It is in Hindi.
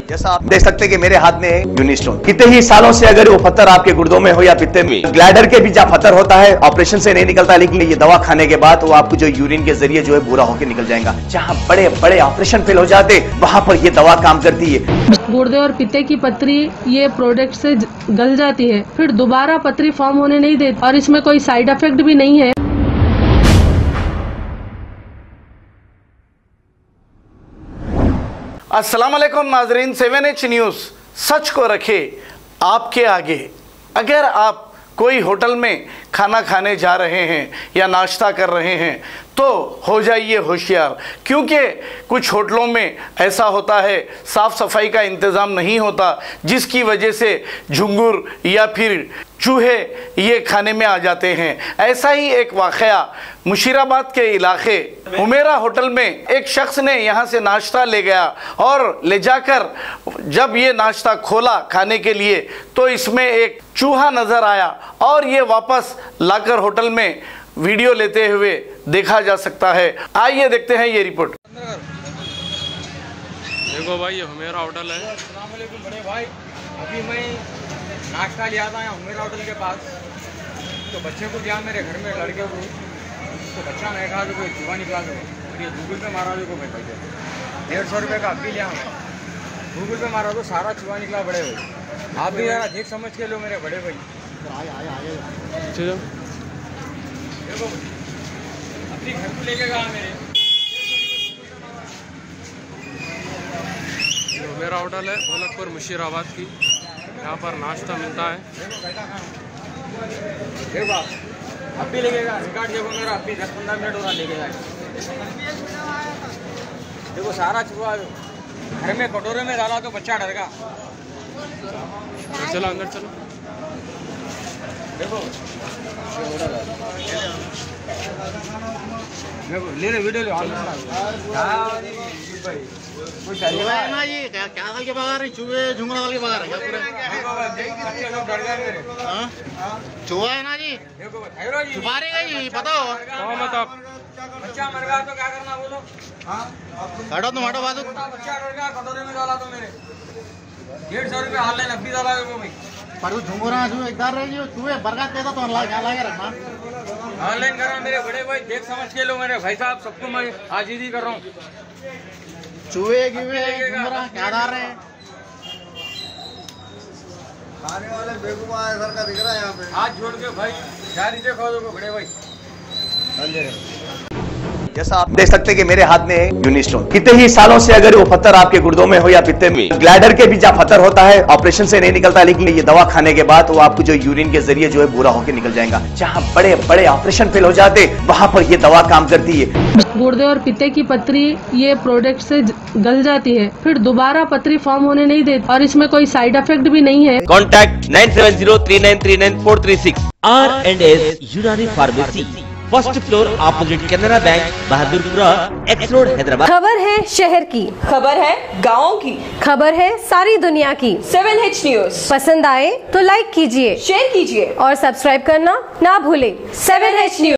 जैसा आप देख सकते हैं कि मेरे हाथ में है यूनिस्टोन। कितने ही सालों से अगर वो पत्थर आपके गुर्दों में हो या पित्ते में, ग्लैडर के भी जहाँ पत्थर होता है ऑपरेशन से नहीं निकलता, लेकिन ये दवा खाने के बाद वो आपको जो यूरिन के जरिए जो है बुरा होकर निकल जाएगा। जहाँ बड़े बड़े ऑपरेशन फेल हो जाते वहां पर ये दवा काम करती है। गुर्दे और पित्ते की पथरी ये प्रोडक्ट से गल जाती है, फिर दोबारा पथरी फॉर्म होने नहीं देती और इसमें कोई साइड इफेक्ट भी नहीं है। अस्सलाम वालेकुम नाजरीन, 7H न्यूज़ सच को रखे आपके आगे। अगर आप कोई होटल में खाना खाने जा रहे हैं या नाश्ता कर रहे हैं तो हो जाइए होशियार, क्योंकि कुछ होटलों में ऐसा होता है साफ़ सफाई का इंतज़ाम नहीं होता, जिसकी वजह से झुंगुर या फिर चूहे ये खाने में आ जाते हैं। ऐसा ही एक वाक़या मुशीराबाद के इलाके हुमेरा होटल में एक शख्स ने यहाँ से नाश्ता ले गया और ले जाकर जब ये नाश्ता खोला खाने के लिए तो इसमें एक चूहा नज़र आया और ये वापस लाकर होटल में वीडियो लेते हुए देखा जा सकता है। आइए देखते हैं ये रिपोर्ट। देखो भाई, ये हुमेरा होटल है। अस्सलाम वालेकुम बड़े भाई, अभी मैं नाश्ता लिया था यहाँ हुमेरा होटल के पास, तो बच्चे को दिया मेरे घर में लड़के को, तो बच्चा नहीं खा, तो कोई चूहा निकला दो और ये गूगल पे मारा देखो भाई, 150 रुपये का अभी लिया मैं, गूगल पे मारा तो सारा चूहा निकला बड़े भाई। आप भी यार देख समझ के लो मेरे बड़े भाई। देखो अपनी घर को लेके गया मेरे। हुमेरा होटल है गोलकपुर मुशीराबाद की, यहाँ पर नाश्ता मिलता है। देखो आप अभी लेके गया रिकॉर्ड, देखो मेरा अभी 10-15 मिनट हो रहा लेके गया। देखो सारा चूहा घर में कटोरे में डाला तो बच्चा डर गया। चलो अंदर चलो। देखो ले रहे वीडियो ले ना ये क्या हाल के बगा रहे चूहे झुंगड़ा वाले बगा रहे चूहा है ना जी, छुपा रहे गई बताओ मत आप। बच्चा मर गया तो क्या करना बोलो। हटो तुम हटो बाजू। बच्चा डर गया कटोरे में डाला तो मेरे 150 रुपये ऑनलाइन अभी डाला भाई। पर वो झुंगुरा एकदार रही चूहे बरगद देता तो क्या लगे रखना ऑनलाइन करा मेरे बड़े भाई, देख समझ के लो मेरे भाई साहब, सबको मैं आजीजी कर रहा हूँ। चूहे झुंगुरा क्या डाल रहे हैं खाने वाले बेगुमा सर का दिख रहा है यहाँ पे। हाथ जोड़ के भाई जारी से खो दो बड़े भाई। जैसा आप देख सकते हैं कि मेरे हाथ में है यूनिस्टोन। कितने ही सालों से अगर वो पत्थर आपके गुर्दों में हो या पित्ते में, ग्लैडर के भी जहाँ पत्थर होता है ऑपरेशन से नहीं निकलता, लेकिन ये दवा खाने के बाद वो आपको जो यूरिन के जरिए जो है बुरा होकर निकल जाएगा। जहाँ बड़े बड़े ऑपरेशन फेल हो जाते वहां पर ये दवा काम करती है। गुर्दे और पित्ते की पथरी ये प्रोडक्ट से गल जाती है, फिर दोबारा पथरी फॉर्म होने नहीं देती और इसमें कोई साइड इफेक्ट भी नहीं है। कॉन्टैक्ट 9703939436 R&S यूनानी pharmacy, first floor opposite Canara bank, Bahadurpura x road, Hyderabad. खबर है शहर की, खबर है गाँव की, खबर है सारी दुनिया की। 7H न्यूज़ पसंद आए तो लाइक कीजिए, शेयर कीजिए और सब्सक्राइब करना ना भूले। 7H news.